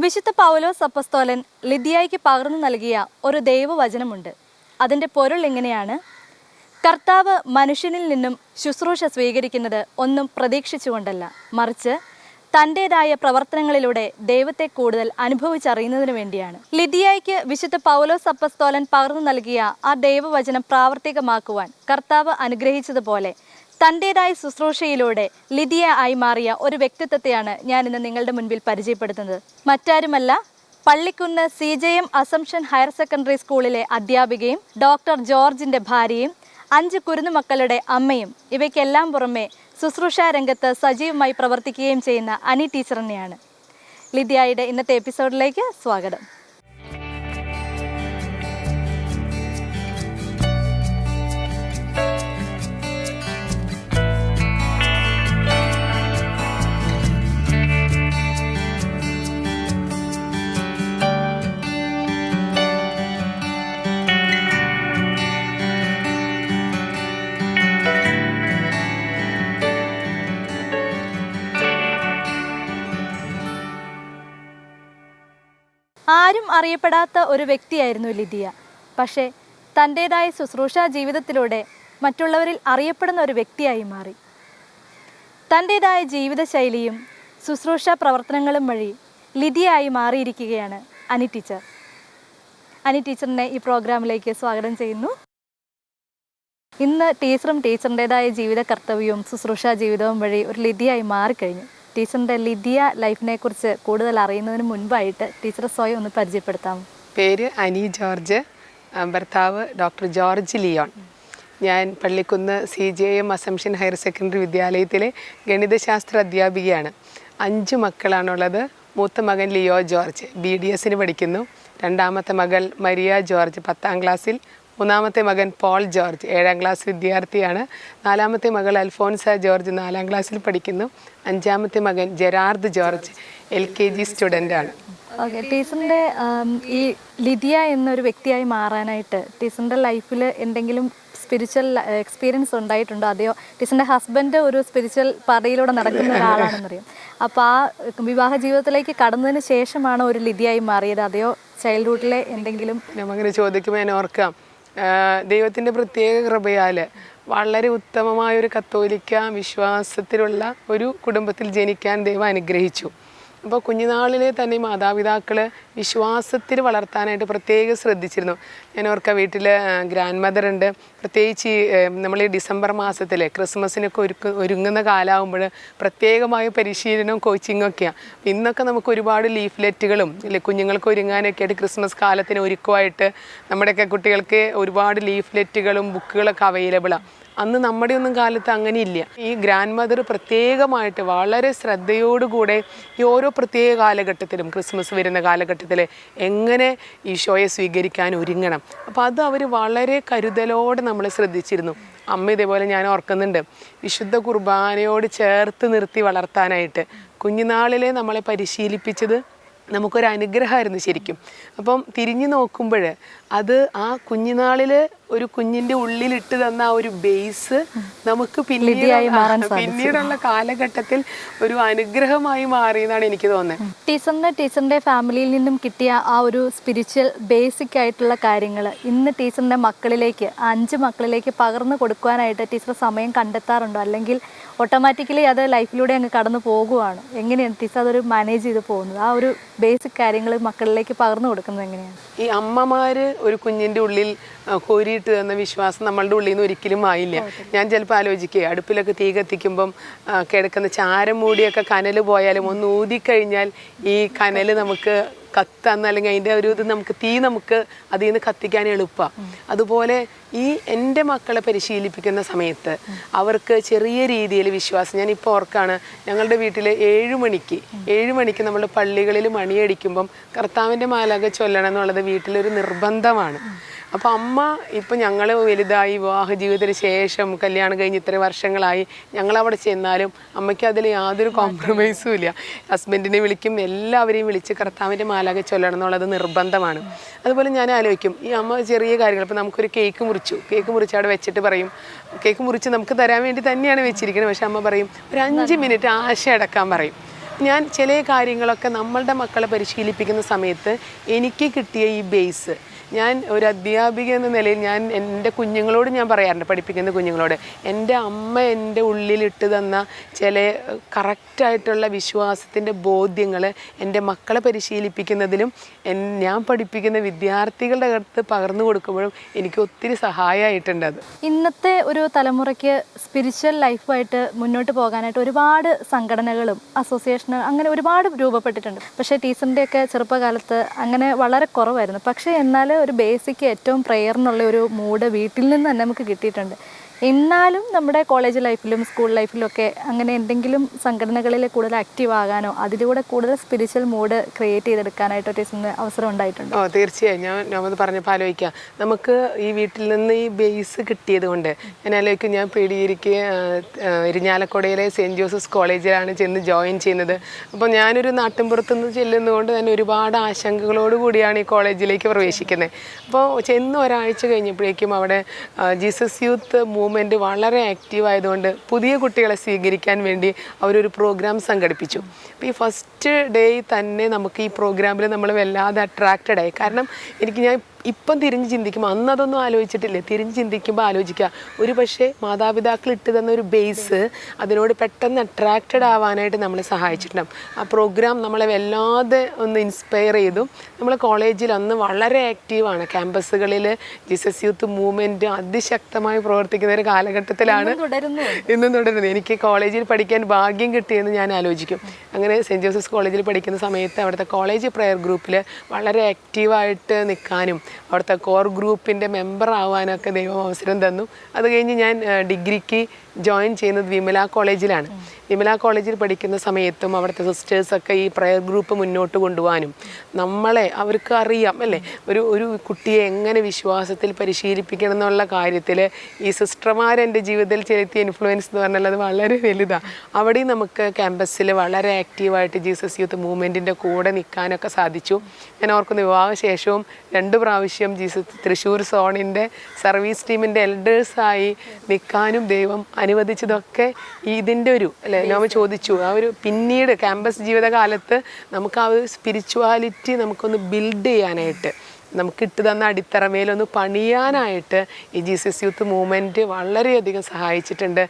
വിശുദ്ധ പൗലോസ് അപ്പസ്തോലൻ ലിദിയായ്ക്ക് പകർന്നു നൽകിയ ഒരു ദൈവവചനമുണ്ട്. അതിൻ്റെ പൊരുൾ ഇങ്ങനെയാണ്: കർത്താവ് മനുഷ്യനിൽ നിന്നും ശുശ്രൂഷ സ്വീകരിക്കുന്നത് ഒന്നും പ്രതീക്ഷിച്ചുകൊണ്ടല്ല, മറിച്ച് തൻ്റെതായ പ്രവർത്തനങ്ങളിലൂടെ ദൈവത്തെ കൂടുതൽ അനുഭവിച്ചറിയുന്നതിന് വേണ്ടിയാണ്. ലിദിയായ്ക്ക് വിശുദ്ധ പൗലോസ് അപ്പസ്തോലൻ പകർന്നു നൽകിയ ആ ദൈവവചനം പ്രാവർത്തികമാക്കുവാൻ കർത്താവ് അനുഗ്രഹിച്ചതുപോലെ തൻ്റെതായ ശുശ്രൂഷയിലൂടെ ലിദിയ ആയി മാറിയ ഒരു വ്യക്തിത്വത്തെയാണ് ഞാൻ ഇന്ന് നിങ്ങളുടെ മുൻപിൽ പരിചയപ്പെടുത്തുന്നത്. മറ്റാരുമല്ല, Pallikkunnu CJM assumption higher secondary സ്കൂളിലെ അധ്യാപികയും ഡോക്ടർ ജോർജിൻ്റെ ഭാര്യയും 5 കുരുന്നുമക്കളുടെ അമ്മയും ഇവയ്ക്കെല്ലാം പുറമെ ശുശ്രൂഷാ രംഗത്ത് സജീവമായി പ്രവർത്തിക്കുകയും ചെയ്യുന്ന അനി ടീച്ചറിനെയാണ്. ലിദിയയുടെ ഇന്നത്തെ എപ്പിസോഡിലേക്ക് സ്വാഗതം. ആരും അറിയപ്പെടാത്ത ഒരു വ്യക്തിയായിരുന്നു ലിദിയ. പക്ഷേ തൻ്റെതായ ശുശ്രൂഷാ ജീവിതത്തിലൂടെ മറ്റുള്ളവരിൽ അറിയപ്പെടുന്ന ഒരു വ്യക്തിയായി മാറി. തൻ്റെതായ ജീവിതശൈലിയും ശുശ്രൂഷാ പ്രവർത്തനങ്ങളും വഴി ലിദിയായി മാറിയിരിക്കുകയാണ് അനി ടീച്ചർ. അനി ടീച്ചറിനെ ഈ പ്രോഗ്രാമിലേക്ക് സ്വാഗതം ചെയ്യുന്നു. ഇന്ന് ടീച്ചറും ടീച്ചറിൻ്റെതായ ജീവിത കർത്തവ്യവും ശുശ്രൂഷാ ജീവിതവും വഴി ഒരു ലിദിയായി മാറിക്കഴിഞ്ഞു. ടീച്ചറിൻ്റെ ലിദിയ ലൈഫിനെ കുറിച്ച് കൂടുതൽ അറിയുന്നതിന് മുൻപായിട്ട് ടീച്ചറെ സ്വയം ഒന്ന് പരിചയപ്പെടുത്താമോ? പേര് അനി ജോർജ്, ഭർത്താവ് ഡോക്ടർ ജോർജ് ലിയോൺ. ഞാൻ Pallikkunnu CJM assumption higher secondary വിദ്യാലയത്തിലെ ഗണിതശാസ്ത്ര അധ്യാപികയാണ്. 5 മക്കളാണുള്ളത്. മൂത്ത മകൻ ലിയോ ജോർജ് BDSന് പഠിക്കുന്നു. രണ്ടാമത്തെ മകൾ മരിയ ജോർജ് 10ാം ക്ലാസ്സിൽ. മൂന്നാമത്തെ മകൻ പോൾ ജോർജ് 7ാം ക്ലാസ് വിദ്യാർത്ഥിയാണ്. 4ാമത്തെ മകൾ അൽഫോൻസ ജോർജ് 4ാം ക്ലാസ്സിൽ പഠിക്കുന്നു. 5ാമത്തെ മകൻ ജെറാർഡ് ജോർജ് LKG സ്റ്റുഡൻ്റാണ്. ഓക്കെ, ടീച്ചറിൻ്റെ ഈ ലിദിയ എന്നൊരു വ്യക്തിയായി മാറാനായിട്ട് ടീച്ചറിൻ്റെ ലൈഫിൽ എന്തെങ്കിലും സ്പിരിച്വൽ എക്സ്പീരിയൻസ് ഉണ്ടായിട്ടുണ്ടോ? അതെയോ ടീച്ചറിൻ്റെ ഹസ്ബൻഡ് ഒരു സ്പിരിച്വൽ പാതയിലൂടെ നടക്കുന്ന ഒരാളാണെന്നറിയാം. അപ്പോൾ ആ വിവാഹ ജീവിതത്തിലേക്ക് കടന്നതിന് ശേഷമാണോ ഒരു ലിദിയായി മാറിയത്, അതെയോ ചൈൽഡ്ഹുഡിലെ എന്തെങ്കിലും? അങ്ങനെ ചോദിക്കുമ്പോൾ ഞാൻ ഓർക്കാം, ദൈവത്തിൻ്റെ പ്രത്യേക കൃപയാൽ വളരെ ഉത്തമമായൊരു കത്തോലിക്ക വിശ്വാസത്തിലുള്ള ഒരു കുടുംബത്തിൽ ജനിക്കാൻ ദൈവം അനുഗ്രഹിച്ചു. അപ്പോൾ കുഞ്ഞുനാളിലെ തന്നെ മാതാപിതാക്കൾ വിശ്വാസത്തിൽ വളർത്താനായിട്ട് പ്രത്യേകം ശ്രദ്ധിച്ചിരുന്നു. ഞാൻ ഓർക്കാം, വീട്ടിൽ ഗ്രാൻഡ് മദർ ഉണ്ട്. പ്രത്യേകിച്ച് നമ്മൾ ഈ ഡിസംബർ മാസത്തിൽ ക്രിസ്മസിനൊക്കെ ഒരുങ്ങുന്ന കാലമാകുമ്പോൾ പ്രത്യേകമായ പരിശീലനവും കോച്ചിങ്ങും ഒക്കെയാണ്. ഇന്നൊക്കെ നമുക്ക് ഒരുപാട് ലീഫ്ലെറ്റുകളും കുഞ്ഞുങ്ങൾക്ക് ഒരുങ്ങാനൊക്കെ ആയിട്ട് ക്രിസ്മസ് കാലത്തിന് ഒരുക്കമായിട്ട് നമ്മുടെയൊക്കെ കുട്ടികൾക്ക് ഒരുപാട് ലീഫ്ലെറ്റുകളും ബുക്കുകളൊക്കെ അവൈലബിളാണ്. അന്ന് നമ്മുടെ ഒന്നും കാലത്ത് അങ്ങനെ ഇല്ല. ഈ ഗ്രാൻഡ് മദർ പ്രത്യേകമായിട്ട് വളരെ ശ്രദ്ധയോടുകൂടെ ഈ ഓരോ പ്രത്യേക കാലഘട്ടത്തിലും ക്രിസ്മസ് വരുന്ന കാലഘട്ടത്തിൽ എങ്ങനെ ഈശോയെ സ്വീകരിക്കാൻ ഒരുങ്ങണം, അപ്പോൾ അത് അവർ വളരെ കരുതലോടെ നമ്മൾ ശ്രദ്ധിച്ചിരുന്നു. അമ്മ ഇതേപോലെ ഞാൻ ഓർക്കുന്നുണ്ട്, വിശുദ്ധ കുർബാനയോട് ചേർത്ത് നിർത്തി വളർത്താനായിട്ട് കുഞ്ഞുനാളിലെ നമ്മളെ പരിശീലിപ്പിച്ചത് നമുക്കൊരു അനുഗ്രഹമായിരുന്നു ശരിക്കും. അപ്പം തിരിഞ്ഞു നോക്കുമ്പോൾ അത് ആ കുഞ്ഞുനാളിൽ ഒരു കുഞ്ഞിൻ്റെ ഉള്ളിലിട്ട് തന്ന ആ ഒരു ബേസ് നമുക്ക് പിന്നീടുള്ള കാലഘട്ടത്തിൽ ഒരു അനുഗ്രഹമായി മാറിയെന്നാണ് എനിക്ക് തോന്നുന്നത്. ടീച്ചറിൻ്റെ ഫാമിലിയിൽ നിന്നും കിട്ടിയ ആ ഒരു സ്പിരിച്വൽ ബേസിക് ആയിട്ടുള്ള കാര്യങ്ങൾ ഇന്ന് ടീച്ചറിൻ്റെ മക്കളിലേക്ക്, 5 മക്കളിലേക്ക് പകർന്നു കൊടുക്കുവാനായിട്ട് ടീച്ചർ സമയം കണ്ടെത്താറുണ്ടോ? അല്ലെങ്കിൽ ഓട്ടോമാറ്റിക്കലി അത് ലൈഫിലൂടെ അങ്ങ് കടന്നു പോകുവാണ്? എങ്ങനെയാണ് ടീച്ചർ അതൊരു മാനേജ് ചെയ്ത് പോകുന്നത്? ആ ഒരു ബേസിക് കാര്യങ്ങൾ മക്കളിലേക്ക് പകർന്നു കൊടുക്കുന്നത് എങ്ങനെയാണ്? ഈ അമ്മമാർ ഒരു കുഞ്ഞിൻ്റെ ഉള്ളിൽ കോരിയിട്ട് തന്ന വിശ്വാസം നമ്മളുടെ ഉള്ളിൽ നിന്ന് ഒരിക്കലും ആയില്ല. ഞാൻ ചിലപ്പോൾ ആലോചിക്കുക, അടുപ്പിലൊക്കെ തീ കത്തിക്കുമ്പം കിടക്കുന്ന ചാരം മൂടിയൊക്കെ കനൽ പോയാലും ഒന്ന് ഊതിക്കഴിഞ്ഞാൽ ഈ കനൽ നമുക്ക് കത്താന്ന്, അല്ലെങ്കിൽ അതിൻ്റെ ഒരു ഇത് നമുക്ക് അതിൽ നിന്ന് കത്തിക്കാൻ എളുപ്പമാണ്. അതുപോലെ ഈ എൻ്റെ മക്കളെ പരിശീലിപ്പിക്കുന്ന സമയത്ത് അവർക്ക് ചെറിയ രീതിയിൽ വിശ്വാസം, ഞാനിപ്പോൾ ഓർക്കാണ്, ഞങ്ങളുടെ വീട്ടിൽ 7 മണിക്ക് നമ്മൾ പള്ളികളിൽ മണിയടിക്കുമ്പം കർത്താവിൻ്റെ മാലാഖ ചൊല്ലണം എന്നുള്ളത് വീട്ടിലൊരു നിർബന്ധമാണ്. അപ്പോൾ അമ്മ ഇപ്പം ഞങ്ങൾ വലുതായി വിവാഹ ജീവിതത്തിന് ശേഷം കല്യാണം കഴിഞ്ഞ് ഇത്ര വർഷങ്ങളായി ഞങ്ങളവിടെ ചെന്നാലും അമ്മയ്ക്ക് അതിൽ യാതൊരു കോംപ്രമൈസും ഇല്ല. ഹസ്ബൻഡിനെ വിളിക്കും, എല്ലാവരെയും വിളിച്ച് കർത്താവിൻ്റെ മാലാഖ ചൊല്ലണം എന്നുള്ളത് നിർബന്ധമാണ്. അതുപോലെ ഞാൻ ആലോചിക്കും, ഈ അമ്മ ചെറിയ കാര്യങ്ങൾ, ഇപ്പോൾ നമുക്കൊരു കേക്ക് മുറിച്ച് അവിടെ വെച്ചിട്ട് പറയും, കേക്ക് മുറിച്ച് നമുക്ക് തരാൻ വേണ്ടി തന്നെയാണ് വെച്ചിരിക്കുന്നത്, പക്ഷെ അമ്മ പറയും ഒരു 5 മിനിറ്റ് ആശ അടക്കാൻ പറയും. ഞാൻ ചില കാര്യങ്ങളൊക്കെ നമ്മളുടെ മക്കളെ പരിശീലിപ്പിക്കുന്ന സമയത്ത് എനിക്ക് കിട്ടിയ ഈ ബേസ്, ഞാൻ ഒരു അധ്യാപിക എന്ന നിലയിൽ ഞാൻ എൻ്റെ കുഞ്ഞുങ്ങളോട് ഞാൻ പറയാറുണ്ട്, പഠിപ്പിക്കുന്ന കുഞ്ഞുങ്ങളോട്, എൻ്റെ അമ്മ എൻ്റെ ഉള്ളിലിട്ട് തന്ന ചില കറക്റ്റായിട്ടുള്ള വിശ്വാസത്തിൻ്റെ ബോധ്യങ്ങൾ എൻ്റെ മക്കളെ പരിശീലിപ്പിക്കുന്നതിലും ഞാൻ പഠിപ്പിക്കുന്ന വിദ്യാർത്ഥികളുടെ അടുത്ത് പകർന്നു കൊടുക്കുമ്പോഴും എനിക്ക് ഒത്തിരി സഹായമായിട്ടുണ്ട്. അത് ഇന്നത്തെ ഒരു തലമുറയ്ക്ക് സ്പിരിച്വൽ ലൈഫുമായിട്ട് മുന്നോട്ട് പോകാനായിട്ട് ഒരുപാട് സംഘടനകളും അസോസിയേഷനും അങ്ങനെ ഒരുപാട് രൂപപ്പെട്ടിട്ടുണ്ട്. പക്ഷേ ടീച്ചറിൻ്റെയൊക്കെ ചെറുപ്പകാലത്ത് അങ്ങനെ വളരെ കുറവായിരുന്നു. പക്ഷേ എന്നാൽ ഒരു ബേസിക് ഏറ്റവും പ്രെയർ എന്നുള്ള ഒരു മൂഡ് വീട്ടിൽ നിന്ന് തന്നെ നമുക്ക് കിട്ടിയിട്ടുണ്ട്. എന്നാലും നമ്മുടെ കോളേജ് ലൈഫിലും സ്കൂൾ ലൈഫിലും ഒക്കെ അങ്ങനെ എന്തെങ്കിലും സംഘടനകളിൽ കൂടുതൽ ആക്റ്റീവ് ആകാനോ അതിലൂടെ കൂടുതൽ സ്പിരിച്വൽ മൂഡ് ക്രിയേറ്റ് ചെയ്തെടുക്കാനായിട്ടോ ടീച്ചറിന് അവസരം ഉണ്ടായിട്ടുണ്ട്? തീർച്ചയായും. ഞാൻ പറഞ്ഞപ്പോൾ ആലോചിക്കാം, നമുക്ക് ഈ വീട്ടിൽ നിന്ന് ഈ ബേസ് കിട്ടിയത് കൊണ്ട് ഞാൻ ആലോചിക്കും, ഞാൻ പേടിയിരിക്കെ ഇരിഞ്ഞാലക്കുടയിലെ സെൻറ്റ് ജോസഫ്സ് കോളേജിലാണ് ചെന്ന് ജോയിൻ ചെയ്യുന്നത്. അപ്പോൾ ഞാനൊരു നാട്ടിൻപുറത്തുനിന്ന് ചെല്ലുന്നതുകൊണ്ട് തന്നെ ഒരുപാട് ആശങ്കകളോട് കൂടിയാണ് ഈ കോളേജിലേക്ക് പ്രവേശിക്കുന്നത്. അപ്പോൾ ചെന്ന് ഒരാഴ്ച കഴിഞ്ഞപ്പോഴേക്കും അവിടെ ജീസസ് യൂത്ത് മൂവ്മെൻറ്റ് വളരെ ആക്റ്റീവ് ആയതുകൊണ്ട് പുതിയ കുട്ടികളെ സ്വീകരിക്കാൻ വേണ്ടി അവരൊരു പ്രോഗ്രാം സംഘടിപ്പിച്ചു. അപ്പോൾ ഈ ഫസ്റ്റ് ഡേ തന്നെ നമുക്ക് ഈ പ്രോഗ്രാമിൽ നമ്മൾ വല്ലാതെ അട്രാക്റ്റഡ് ആയി. കാരണം ഞാൻ ഇപ്പം തിരിഞ്ഞ് ചിന്തിക്കുമ്പോൾ, അന്ന് അതൊന്നും ആലോചിച്ചിട്ടില്ല, തിരിഞ്ഞ് ചിന്തിക്കുമ്പോൾ ആലോചിക്കുക, ഒരു പക്ഷേ മാതാപിതാക്കൾ ഇട്ട് തന്ന ഒരു ബേസ് അതിനോട് പെട്ടെന്ന് അട്രാക്റ്റഡ് ആവാനായിട്ട് നമ്മളെ സഹായിച്ചിട്ടുണ്ടാകും. ആ പ്രോഗ്രാം നമ്മളെ വല്ലാതെ ഒന്ന് ഇൻസ്പയർ ചെയ്തു. നമ്മൾ കോളേജിൽ അന്ന് വളരെ ആക്റ്റീവാണ്. ക്യാമ്പസുകളിൽ ജീസസ് യൂത്ത് മൂവ്മെൻറ്റ് അതിശക്തമായി പ്രവർത്തിക്കുന്ന ഒരു കാലഘട്ടത്തിലാണ് ഇന്നും തുടരുന്നത്. എനിക്ക് കോളേജിൽ പഠിക്കാൻ ഭാഗ്യം കിട്ടിയെന്ന് ഞാൻ ആലോചിക്കും. അങ്ങനെ സെൻറ്റ് ജോസഫ്സ് കോളേജിൽ പഠിക്കുന്ന സമയത്ത് അവിടുത്തെ കോളേജ് പ്രെയർ ഗ്രൂപ്പിൽ വളരെ ആക്റ്റീവായിട്ട് നിൽക്കാനും അവിടുത്തെ കോർ ഗ്രൂപ്പിൻ്റെ മെമ്പർ ആവാനൊക്കെ ദൈവം അവസരം തന്നു. അത് കഴിഞ്ഞ് ഞാൻ ഡിഗ്രിക്ക് ജോയിൻ ചെയ്യുന്നത് വിമല കോളേജിലാണ്. വിമല കോളേജിൽ പഠിക്കുന്ന സമയത്തും അവിടുത്തെ സിസ്റ്റേഴ്സൊക്കെ ഈ പ്രയർ ഗ്രൂപ്പ് മുന്നോട്ട് കൊണ്ടുപോകാനും അവർക്ക് അറിയാം അല്ലേ, ഒരു കുട്ടിയെ എങ്ങനെ വിശ്വാസത്തിൽ പരിശീലിപ്പിക്കണം എന്നുള്ള കാര്യത്തിൽ ഈ സിസ്റ്റർമാർ എൻ്റെ ജീവിതത്തിൽ ചെലുത്തിയ ഇൻഫ്ലുവൻസ് എന്ന് പറഞ്ഞാൽ അത് വളരെ വലുതാണ്. അവിടെയും നമുക്ക് ക്യാമ്പസിൽ വളരെ ആക്റ്റീവായിട്ട് ജീസസ് യൂത്ത് മൂവ്മെൻറ്റിൻ്റെ കൂടെ നിൽക്കാനൊക്കെ സാധിച്ചു. ഞാൻ ഓർക്കുന്ന വിവാഹശേഷവും 2 പ്രാവശ്യം ജീസസ് തൃശ്ശൂർ സോണിൻ്റെ സർവീസ് ടീമിൻ്റെ എൽഡേഴ്സായി നിൽക്കാനും ദൈവം അനുവദിച്ചതൊക്കെ ഇതിൻ്റെ ഒരു അല്ലേ, നമ്മൾ ചോദിച്ചു ആ ഒരു പിന്നീട് ക്യാമ്പസ് ജീവിതകാലത്ത് നമുക്ക് ആ ഒരു സ്പിരിച്വാലിറ്റി നമുക്കൊന്ന് ബിൽഡ് ചെയ്യാനായിട്ട്, നമുക്ക് ഇട്ട് തന്ന അടിത്തറമേലൊന്ന് പണിയാനായിട്ട് ഈ ജീസസ് യൂത്ത് മൂവ്മെൻറ്റ് വളരെയധികം സഹായിച്ചിട്ടുണ്ട്.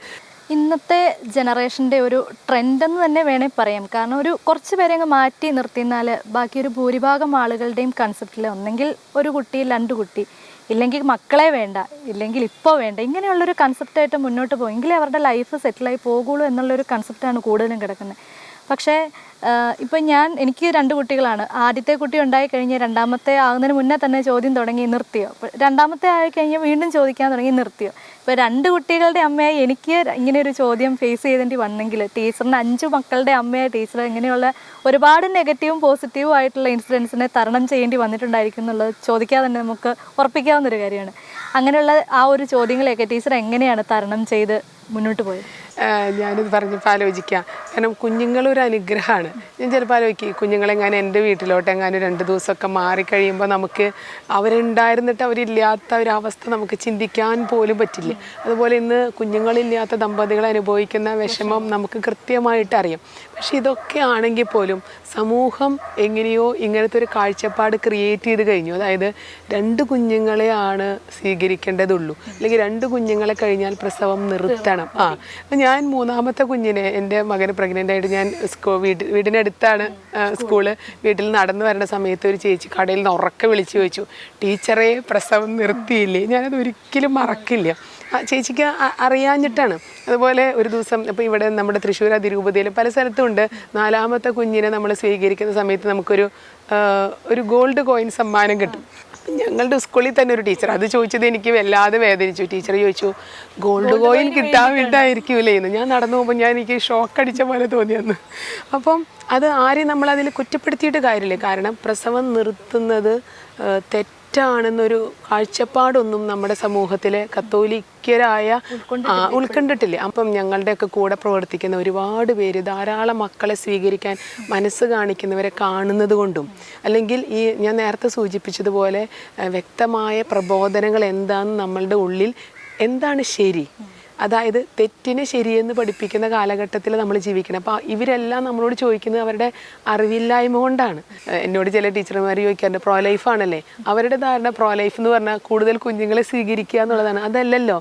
ഇന്നത്തെ ജനറേഷൻ്റെ ഒരു ട്രെൻഡെന്ന് തന്നെ വേണമെങ്കിൽ പറയാം. കാരണം ഒരു കുറച്ച് പേരെ അങ്ങ് മാറ്റി നിർത്തിയെന്നാൽ ബാക്കി ഒരു ഭൂരിഭാഗം ആളുകളുടെയും കൺസെപ്റ്റിൽ ഒന്നെങ്കിൽ ഒരു കുട്ടി 2 കുട്ടി, ഇല്ലെങ്കിൽ മക്കളെ വേണ്ട, ഇല്ലെങ്കിൽ ഇപ്പോൾ വേണ്ട, ഇങ്ങനെയുള്ളൊരു കൺസെപ്റ്റായിട്ട് മുന്നോട്ട് പോകും എങ്കിലേ അവരുടെ ലൈഫ് സെറ്റിലായി പോകുള്ളൂ എന്നുള്ളൊരു കൺസെപ്റ്റാണ് കൂടുതലും കിടക്കുന്നത്. പക്ഷേ ഇപ്പം എനിക്ക് 2 കുട്ടികളാണ്. ആദ്യത്തെ കുട്ടി ഉണ്ടായിക്കഴിഞ്ഞ് രണ്ടാമത്തെ ആകുന്നതിന് മുന്നേ തന്നെ ചോദ്യം തുടങ്ങി നിർത്തിയോ, അപ്പോൾ രണ്ടാമത്തെ ആയിക്കഴിഞ്ഞാൽ വീണ്ടും ചോദിക്കാൻ തുടങ്ങി നിർത്തിയോ. ഇപ്പോൾ 2 കുട്ടികളുടെ അമ്മയായി എനിക്ക് ഇങ്ങനെ ഒരു ചോദ്യം ഫേസ് ചെയ്തേണ്ടി വന്നെങ്കിൽ ടീച്ചറിന് 5 മക്കളുടെ അമ്മയായ ടീച്ചർ ഇങ്ങനെയുള്ള ഒരുപാട് നെഗറ്റീവും പോസിറ്റീവും ആയിട്ടുള്ള ഇൻസിഡൻസിനെ തരണം ചെയ്യേണ്ടി വന്നിട്ടുണ്ടായിരിക്കും എന്നുള്ളത് ചോദിക്കാതെ തന്നെ നമുക്ക് ഉറപ്പിക്കാവുന്നൊരു കാര്യമാണ്. അങ്ങനെയുള്ള ആ ഒരു ചോദ്യങ്ങളെയൊക്കെ ടീച്ചർ എങ്ങനെയാണ് തരണം ചെയ്ത് മുന്നോട്ട് പോയത്? ഞാനിത് പറഞ്ഞപ്പോൾ ആലോചിക്കാം. കാരണം കുഞ്ഞുങ്ങളൊരു അനുഗ്രഹമാണ്. ഞാൻ ചിലപ്പോൾ ആലോചിക്കും, കുഞ്ഞുങ്ങളെങ്ങാനും എൻ്റെ വീട്ടിലോട്ടെങ്ങാനും 2 ദിവസമൊക്കെ മാറിക്കഴിയുമ്പോൾ നമുക്ക് അവരുണ്ടായിരുന്നിട്ട് അവരില്ലാത്ത ഒരവസ്ഥ നമുക്ക് ചിന്തിക്കാൻ പോലും പറ്റില്ല. അതുപോലെ ഇന്ന് കുഞ്ഞുങ്ങളില്ലാത്ത ദമ്പതികൾ അനുഭവിക്കുന്ന വിഷമം നമുക്ക് കൃത്യമായിട്ട് അറിയാം. പക്ഷെ ഇതൊക്കെ ആണെങ്കിൽ പോലും സമൂഹം എങ്ങനെയോ ഇങ്ങനത്തെ ഒരു കാഴ്ചപ്പാട് ക്രിയേറ്റ് ചെയ്ത് കഴിഞ്ഞു. അതായത് 2 കുഞ്ഞുങ്ങളെയാണ് സ്വീകരിക്കേണ്ടതുള്ളൂ, അല്ലെങ്കിൽ 2 കുഞ്ഞുങ്ങളെ കഴിഞ്ഞാൽ പ്രസവം നിർത്തണം. ഞാൻ 3ാമത്തെ കുഞ്ഞിനെ, എൻ്റെ മകന് പ്രഗ്നൻ്റ് ആയിട്ട് ഞാൻ വീടിനടുത്താണ് സ്കൂള്, വീട്ടിൽ നടന്നു വരുന്ന സമയത്ത് ഒരു ചേച്ചി കടയിൽ നിന്ന് ഉറക്കെ വിളിച്ചു ചോദിച്ചു, ടീച്ചറെ പ്രസവം നിർത്തിയില്ലേ? ഞാനത് ഒരിക്കലും മറക്കില്ല. ചേച്ചിക്ക് അറിയാഞ്ഞിട്ടാണ്. അതുപോലെ ഒരു ദിവസം ഇപ്പോൾ ഇവിടെ നമ്മുടെ തൃശ്ശൂർ അതിരൂപതയിൽ പല സ്ഥലത്തും ഉണ്ട്, 4ാമത്തെ കുഞ്ഞിനെ നമ്മൾ സ്വീകരിക്കുന്ന സമയത്ത് നമുക്കൊരു ഗോൾഡ് കോയിൻ സമ്മാനം കിട്ടും. ഞങ്ങളുടെ സ്കൂളിൽ തന്നെ ഒരു ടീച്ചർ അത് ചോദിച്ചത് എനിക്ക് വല്ലാതെ വേദനിച്ചു. ടീച്ചർ ചോദിച്ചു, ഗോൾഡ് കോയിൻ കിട്ടാൻ വേണ്ടിയിട്ടായിരിക്കൂലേ എന്ന്. ഞാൻ നടന്നു പോകുമ്പോൾ എനിക്ക് ഷോക്ക് അടിച്ച പോലെ തോന്നിയെന്ന്. അപ്പം അത് ആരെയും നമ്മളതിൽ കുറ്റപ്പെടുത്തിയിട്ട് കാര്യമില്ല. കാരണം പ്രസവം നിർത്തുന്നത് തെറ്റാണെന്നൊരു കാഴ്ചപ്പാടൊന്നും നമ്മുടെ സമൂഹത്തിലെ കത്തോലിക്കരായ ഉൾക്കൊണ്ടിട്ടില്ല. അപ്പം ഞങ്ങളുടെയൊക്കെ കൂടെ പ്രവർത്തിക്കുന്ന ഒരുപാട് പേര് ധാരാളം മക്കളെ സ്വീകരിക്കാൻ മനസ്സ് കാണിക്കുന്നവരെ കാണുന്നത് കൊണ്ടും, അല്ലെങ്കിൽ ഈ ഞാൻ നേരത്തെ സൂചിപ്പിച്ചതുപോലെ വ്യക്തമായ പ്രബോധനങ്ങൾ എന്താണെന്ന് നമ്മളുടെ ഉള്ളിൽ എന്താണ് ശരി, അതായത് തെറ്റിനെ ശരിയെന്ന് പഠിപ്പിക്കുന്ന കാലഘട്ടത്തിൽ നമ്മൾ ജീവിക്കണം. അപ്പോൾ ഇവരെല്ലാം നമ്മളോട് ചോദിക്കുന്നത് അവരുടെ അറിവില്ലായ്മ കൊണ്ടാണ്. എന്നോട് ചില ടീച്ചർമാർ ചോദിക്കാറുണ്ട്, പ്രോ ലൈഫ് ആണല്ലേ, അവരുടെ ധാരണ പ്രോ ലൈഫ് എന്ന് പറഞ്ഞാൽ കൂടുതൽ കുഞ്ഞുങ്ങളെ സ്വീകരിക്കുക എന്നുള്ളതാണ്. അതല്ലല്ലോ,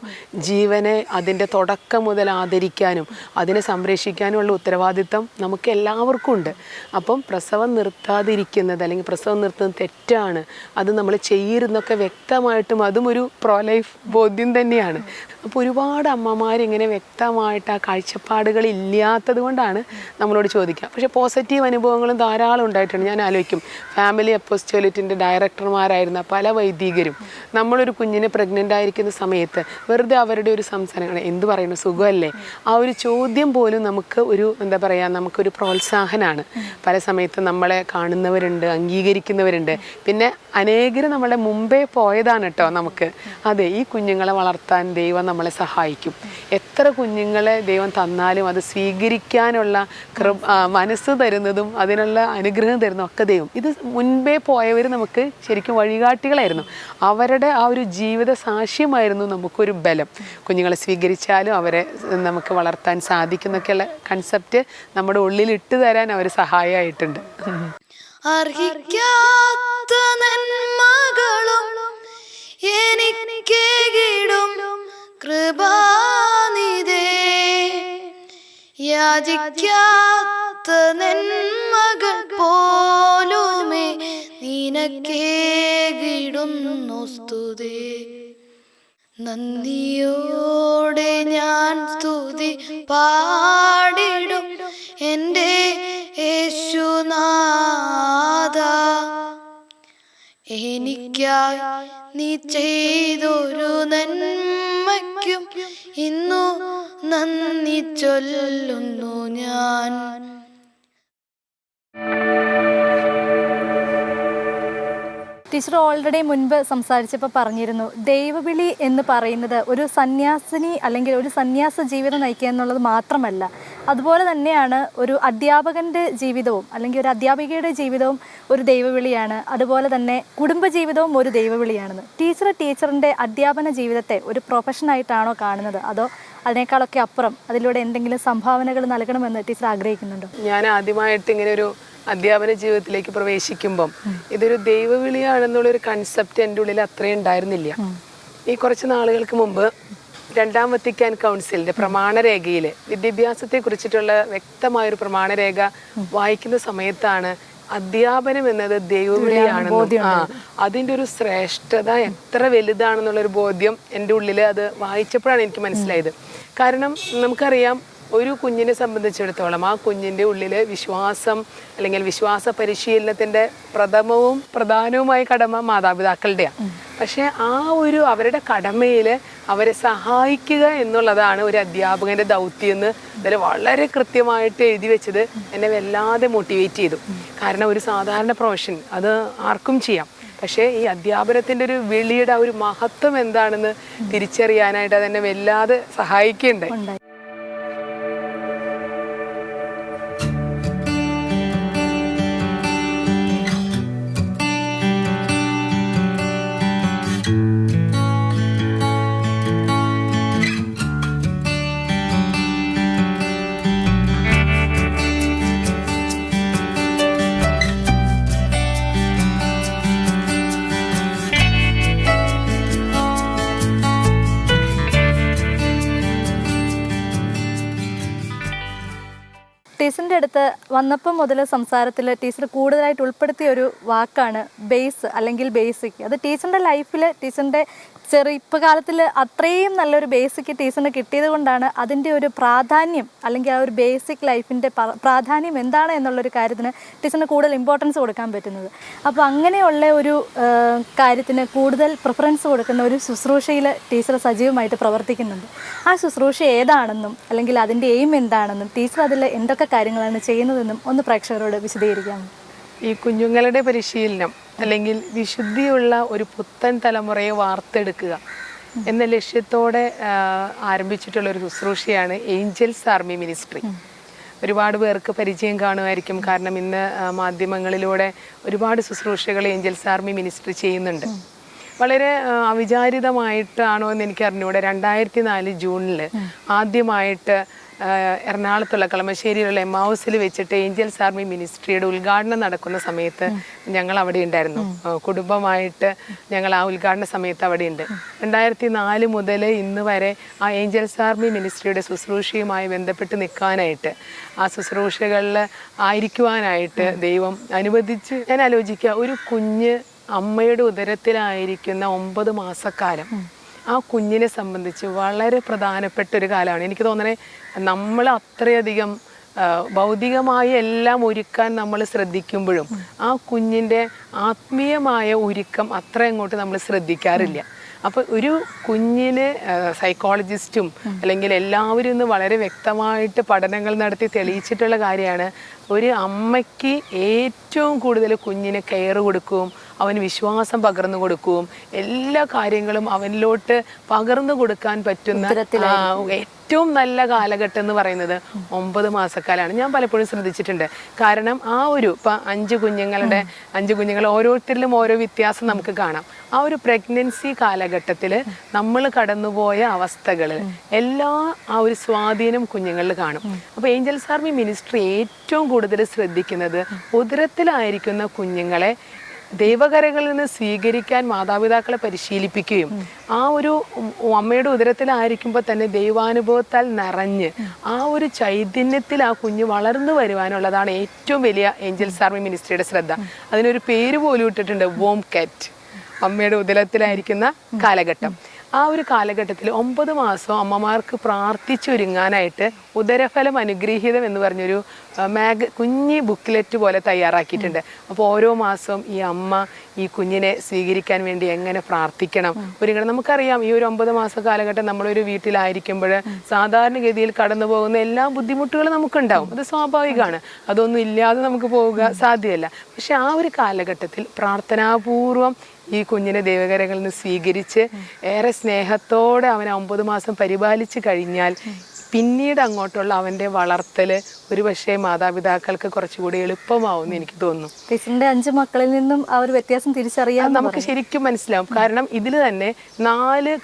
ജീവനെ അതിൻ്റെ തുടക്കം മുതൽ ആദരിക്കാനും അതിനെ സംരക്ഷിക്കാനുമുള്ള ഉത്തരവാദിത്തം നമുക്ക് എല്ലാവർക്കും ഉണ്ട്. അപ്പം പ്രസവം നിർത്താതിരിക്കുന്നത് അല്ലെങ്കിൽ പ്രസവം നിർത്തുന്നത് തെറ്റാണ്, അത് നമ്മൾ ചെയ്യരുതെന്നൊക്കെ വ്യക്തമായിട്ടും അതും ഒരു പ്രോ ലൈഫ് ബോധ്യം തന്നെയാണ്. അപ്പോൾ ഒരുപാട് അമ്മമാരിങ്ങനെ വ്യക്തമായിട്ട് ആ കാഴ്ചപ്പാടുകൾ ഇല്ലാത്തത് കൊണ്ടാണ് നമ്മളോട് ചോദിക്കുക. പക്ഷേ പോസിറ്റീവ് അനുഭവങ്ങളും ധാരാളം ഉണ്ടായിട്ടുണ്ട്. ഞാൻ ആലോചിക്കും, ഫാമിലി അപ്പോസ്റ്റോലിറ്റിൻ്റെ ഡയറക്ടർമാരായിരുന്ന പല വൈദികരും നമ്മളൊരു കുഞ്ഞിനെ പ്രഗ്നൻ്റ് ആയിരിക്കുന്ന സമയത്ത് വെറുതെ അവരുടെ ഒരു സംസാരം, എന്ത് പറയുന്നു, സുഖമല്ലേ, ആ ഒരു ചോദ്യം പോലും നമുക്ക് ഒരു എന്താ പറയുക, നമുക്കൊരു പ്രോത്സാഹനമാണ്. പല സമയത്ത് നമ്മളെ കാണുന്നവരുണ്ട്, അംഗീകരിക്കുന്നവരുണ്ട്. പിന്നെ അനേകർ നമ്മളെ മുമ്പേ പോയതാണ് കേട്ടോ നമുക്ക്. അതെ, ഈ കുഞ്ഞുങ്ങളെ വളർത്താൻ ദൈവം നമ്മളെ സഹായിക്കും. എത്ര കുഞ്ഞുങ്ങളെ ദൈവം തന്നാലും അത് സ്വീകരിക്കാനുള്ള മനസ്സ് തരുന്നതും അതിനുള്ള അനുഗ്രഹം തരുന്നതും ഒക്കെ ദൈവം. ഇത് മുൻപേ പോയവർ നമുക്ക് ശരിക്കും വഴികാട്ടികളായിരുന്നു. അവരുടെ ആ ഒരു ജീവിത സാക്ഷ്യമായിരുന്നു നമുക്കൊരു ബലം. കുഞ്ഞുങ്ങളെ സ്വീകരിച്ചാലും അവരെ നമുക്ക് വളർത്താൻ സാധിക്കുന്നൊക്കെയുള്ള കൺസെപ്റ്റ് നമ്മുടെ ഉള്ളിൽ ഇട്ട് തരാൻ അവർ സഹായമായിട്ടുണ്ട്. അർഹിക്കാത്ത നന്മകളും എനിക്കേകിടും കൃപാനിധേ, യാചിക്കാത്ത നന്മകൾ പോലുമേ നിനക്കേകിടുന്നു സ്തുതി. നന്ദിയോടെ ഞാൻ സ്തുതി പാടിടും എൻ്റെ യേശുനാഥ. എനിക്കായി നീ ചെയ്തൊരു നന്മയ്ക്കും ഇന്നു നന്ദി ചൊല്ലുന്നു ഞാൻ. ടീച്ചർ ഓൾറെഡി മുൻപ് സംസാരിച്ചപ്പോൾ പറഞ്ഞിരുന്നു, ദൈവവിളി എന്ന് പറയുന്നത് ഒരു സന്യാസിനി അല്ലെങ്കിൽ ഒരു സന്യാസ ജീവിതം നയിക്കുക എന്നുള്ളത് മാത്രമല്ല, അതുപോലെ തന്നെയാണ് ഒരു അധ്യാപകൻ്റെ ജീവിതവും അല്ലെങ്കിൽ ഒരു അധ്യാപികയുടെ ജീവിതവും ഒരു ദൈവവിളിയാണ്. അതുപോലെ തന്നെ കുടുംബജീവിതവും ഒരു ദൈവവിളിയാണെന്ന്. ടീച്ചറിൻ്റെ അധ്യാപന ജീവിതത്തെ ഒരു പ്രൊഫഷനായിട്ടാണോ കാണുന്നത്, അതോ അതിനേക്കാളൊക്കെ അപ്പുറം അതിലൂടെ എന്തെങ്കിലും സംഭാവനകൾ നൽകണമെന്ന് ടീച്ചർ ആഗ്രഹിക്കുന്നുണ്ടോ? ഞാൻ ആദ്യമായിട്ട് ഇങ്ങനെ ഒരു അധ്യാപന ജീവിതത്തിലേക്ക് പ്രവേശിക്കുമ്പം ഇതൊരു ദൈവവിളിയാണെന്നുള്ളൊരു കൺസെപ്റ്റ് എൻ്റെ ഉള്ളിൽ അത്രയും ഉണ്ടായിരുന്നില്ല. ഈ കുറച്ച് നാളുകൾക്ക് മുമ്പ് രണ്ടാം വത്തിക്കാൻ കൗൺസിലിൻ്റെ പ്രമാണരേഖയിൽ വിദ്യാഭ്യാസത്തെ കുറിച്ചിട്ടുള്ള വ്യക്തമായൊരു പ്രമാണരേഖ വായിക്കുന്ന സമയത്താണ് അധ്യാപനം എന്നത് ദൈവവിളിയാണെന്നും അതിൻ്റെ ഒരു ശ്രേഷ്ഠത എത്ര വലുതാണെന്നുള്ളൊരു ബോധ്യം എൻ്റെ ഉള്ളിൽ അത് വായിച്ചപ്പോഴാണ് എനിക്ക് മനസ്സിലായത്. കാരണം നമുക്കറിയാം, ഒരു കുഞ്ഞിനെ സംബന്ധിച്ചിടത്തോളം ആ കുഞ്ഞിൻ്റെ ഉള്ളിൽ വിശ്വാസം അല്ലെങ്കിൽ വിശ്വാസ പരിശീലനത്തിൻ്റെ പ്രഥമവും പ്രധാനവുമായ കടമ മാതാപിതാക്കളുടെയാണ്. പക്ഷേ ആ ഒരു അവരുടെ കടമയിൽ അവരെ സഹായിക്കുക എന്നുള്ളതാണ് ഒരു അധ്യാപകൻ്റെ ദൗത്യം എന്ന് ഇതിൽ വളരെ കൃത്യമായിട്ട് എഴുതി വെച്ചത് എന്നെ വല്ലാതെ മോട്ടിവേറ്റ് ചെയ്തു. കാരണം ഒരു സാധാരണ പ്രൊഫഷൻ അത് ആർക്കും ചെയ്യാം, പക്ഷേ ഈ അധ്യാപനത്തിൻ്റെ ഒരു വിളിയുടെ ആ ഒരു മഹത്വം എന്താണെന്ന് തിരിച്ചറിയാനായിട്ട് അതെന്നെ വല്ലാതെ സഹായിക്കുകയുണ്ടായി. ടീച്ചറിൻ്റെ അടുത്ത് വന്നപ്പം മുതൽ സംസാരത്തിൽ ടീച്ചർ കൂടുതലായിട്ട് ഉൾപ്പെടുത്തിയ ഒരു വാക്കാണ് ബേസ് അല്ലെങ്കിൽ ബേസിക്. അത് ടീച്ചറിൻ്റെ ലൈഫിൽ ടീച്ചറിൻ്റെ ചെറുപ്പകാലത്തിൽ അത്രയും നല്ലൊരു ബേസിക് ടീച്ചറിന് കിട്ടിയത് കൊണ്ടാണ് അതിൻ്റെ ഒരു പ്രാധാന്യം അല്ലെങ്കിൽ ആ ഒരു ബേസിക് ലൈഫിൻ്റെ പ്രാധാന്യം എന്താണ് എന്നുള്ളൊരു കാര്യത്തിന് ടീച്ചറിന് കൂടുതൽ ഇമ്പോർട്ടൻസ് കൊടുക്കാൻ പറ്റുന്നത്. അപ്പോൾ അങ്ങനെയുള്ള ഒരു കാര്യത്തിന് കൂടുതൽ പ്രിഫറൻസ് കൊടുക്കുന്ന ഒരു ശുശ്രൂഷയിൽ ടീച്ചർ സജീവമായിട്ട് പ്രവർത്തിക്കുന്നുണ്ട്. ആ ശുശ്രൂഷ ഏതാണെന്നും അല്ലെങ്കിൽ അതിൻ്റെ എയിം എന്താണെന്നും ടീച്ചർ അതിൽ എന്തൊക്കെ കാര്യങ്ങളാണ് ചെയ്യുന്നതെന്നും ഒന്ന് പ്രേക്ഷകരോട് വിശദീകരിക്കാമോ? ഈ കുഞ്ഞുങ്ങളുടെ പരിശീലനം അല്ലെങ്കിൽ വിശുദ്ധിയുള്ള ഒരു പുത്തൻ തലമുറയെ വാർത്തെടുക്കുക എന്ന ലക്ഷ്യത്തോടെ ആരംഭിച്ചിട്ടുള്ള ഒരു ശുശ്രൂഷയാണ് ഏഞ്ചൽസ് ആർമി മിനിസ്ട്രി. ഒരുപാട് പേർക്ക് പരിചയം കാണുമായിരിക്കും, കാരണം ഇന്ന് മാധ്യമങ്ങളിലൂടെ ഒരുപാട് ശുശ്രൂഷകൾ ഏഞ്ചൽസ് ആർമി മിനിസ്ട്രി ചെയ്യുന്നുണ്ട്. വളരെ അവിചാരിതമായിട്ടാണോ എന്ന് എനിക്ക് അറിഞ്ഞൂടെ. 2004 ജൂണിൽ ആദ്യമായിട്ട് എറണാകുളത്തുള്ള കളമശ്ശേരിയിലുള്ള എമ്മാവൂസിൽ വെച്ചിട്ട് ഏഞ്ചൽസ് ആർമി മിനിസ്ട്രിയുടെ ഉദ്ഘാടനം നടക്കുന്ന സമയത്ത് ഞങ്ങൾ അവിടെ ഉണ്ടായിരുന്നു. കുടുംബമായിട്ട് ഞങ്ങൾ ആ ഉദ്ഘാടന സമയത്ത് അവിടെ ഉണ്ട്. 2004 മുതൽ ഇന്ന് വരെ ആ ഏഞ്ചൽസ് ആർമി മിനിസ്ട്രിയുടെ ശുശ്രൂഷയുമായി ബന്ധപ്പെട്ട് നിൽക്കാനായിട്ട്, ആ ശുശ്രൂഷകളിൽ ആയിരിക്കുവാനായിട്ട് ദൈവം അനുവദിച്ച്. ഞാൻ ആലോചിക്കുക, ഒരു കുഞ്ഞ് അമ്മയുടെ ഉദരത്തിലായിരിക്കുന്ന 9 മാസക്കാലം ആ കുഞ്ഞിനെ സംബന്ധിച്ച് വളരെ പ്രധാനപ്പെട്ട ഒരു കാലമാണ്. എനിക്ക് തോന്നണേ നമ്മൾ അത്രയധികം ഭൗതികമായി എല്ലാം ഒരുക്കാൻ നമ്മൾ ശ്രദ്ധിക്കുമ്പോഴും ആ കുഞ്ഞിൻ്റെ ആത്മീയമായ ഒരുക്കം അത്ര അങ്ങോട്ട് നമ്മൾ ശ്രദ്ധിക്കാറില്ല. അപ്പോൾ ഒരു കുഞ്ഞിന് സൈക്കോളജിസ്റ്റും അല്ലെങ്കിൽ എല്ലാവരും ഇന്ന് വളരെ വ്യക്തമായിട്ട് പഠനങ്ങൾ നടത്തി തെളിയിച്ചിട്ടുള്ള കാര്യമാണ്, ഒരു അമ്മയ്ക്ക് ഏറ്റവും കൂടുതൽ കുഞ്ഞിന് കെയർ കൊടുക്കുകയും അവന് വിശ്വാസം പകർന്നു കൊടുക്കുകയും എല്ലാ കാര്യങ്ങളും അവനിലോട്ട് പകർന്നു കൊടുക്കാൻ പറ്റുന്ന ഏറ്റവും നല്ല കാലഘട്ടം എന്ന് പറയുന്നത് 9 മാസക്കാലമാണ്. ഞാൻ പലപ്പോഴും ശ്രദ്ധിച്ചിട്ടുണ്ട്. കാരണം ആ ഒരു ഇപ്പം 5 കുഞ്ഞുങ്ങൾ ഓരോരുത്തരിലും ഓരോ വ്യത്യാസം നമുക്ക് കാണാം. ആ ഒരു പ്രഗ്നൻസി കാലഘട്ടത്തിൽ നമ്മൾ കടന്നുപോയ അവസ്ഥകൾ എല്ലാ ആ ഒരു സ്വാധീനം കുഞ്ഞുങ്ങളിൽ കാണും. അപ്പോൾ ഏഞ്ചൽസ് ആർമി മിനിസ്ട്രി ഏറ്റവും കൂടുതൽ ശ്രദ്ധിക്കുന്നത് ഉദരത്തിലായിരിക്കുന്ന കുഞ്ഞുങ്ങളെ ദൈവകരകളിൽ നിന്ന് സ്വീകരിക്കാൻ മാതാപിതാക്കളെ പരിശീലിപ്പിക്കുകയും ആ ഒരു അമ്മയുടെ ഉദരത്തിലായിരിക്കുമ്പോൾ തന്നെ ദൈവാനുഭവത്താൽ നിറഞ്ഞ് ആ ഒരു ചൈതന്യത്തിൽ ആ കുഞ്ഞ് വളർന്നു വരുവാനുള്ളതാണ് ഏറ്റവും വലിയ ഏഞ്ചൽസ് ആർമി മിനിസ്ട്രിയുടെ ശ്രദ്ധ. അതിനൊരു പേര് പോലും ഇട്ടിട്ടുണ്ട്, വോം കാറ്റ്, അമ്മയുടെ ഉദരത്തിലായിരിക്കുന്ന കാലഘട്ടം. ആ ഒരു കാലഘട്ടത്തിൽ 9 മാസം അമ്മമാർക്ക് പ്രാർത്ഥിച്ചൊരുങ്ങാനായിട്ട് ഉദരഫലം അനുഗ്രഹീതം എന്ന് പറഞ്ഞൊരു കുഞ്ഞി ബുക്ക്ലെറ്റ് പോലെ തയ്യാറാക്കിയിട്ടുണ്ട്. അപ്പോൾ ഓരോ മാസവും ഈ അമ്മ ഈ കുഞ്ഞിനെ സ്വീകരിക്കാൻ വേണ്ടി എങ്ങനെ പ്രാർത്ഥിക്കണം ഒരുങ്ങണം. നമുക്കറിയാം, ഈ ഒരു 9 മാസ കാലഘട്ടം നമ്മളൊരു വീട്ടിലായിരിക്കുമ്പോൾ സാധാരണഗതിയിൽ കടന്നു പോകുന്ന എല്ലാ ബുദ്ധിമുട്ടുകളും നമുക്കുണ്ടാവും. അത് സ്വാഭാവികമാണ്. അതൊന്നും ഇല്ലാതെ നമുക്ക് പോവുക സാധ്യമല്ല. പക്ഷെ ആ ഒരു കാലഘട്ടത്തിൽ പ്രാർത്ഥനാപൂർവം ഈ കുഞ്ഞിനെ ദൈവകരങ്ങളിൽ നിന്ന് സ്വീകരിച്ച് ഏറെ സ്നേഹത്തോടെ അവനെ 9 മാസം പരിപാലിച്ച് കഴിഞ്ഞാൽ പിന്നീട് അങ്ങോട്ടുള്ള അവൻ്റെ വളർത്തൽ ഒരു പക്ഷേ മാതാപിതാക്കൾക്ക് കുറച്ചുകൂടി എളുപ്പമാവുമെന്ന് എനിക്ക് തോന്നുന്നു. ടീച്ചറിന്റെ 5 മക്കളിൽ നിന്നും ആ ഒരു വ്യത്യാസം തിരിച്ചറിയാൻ നമുക്ക് ശരിക്കും മനസ്സിലാവും. കാരണം ഇതിൽ തന്നെ 4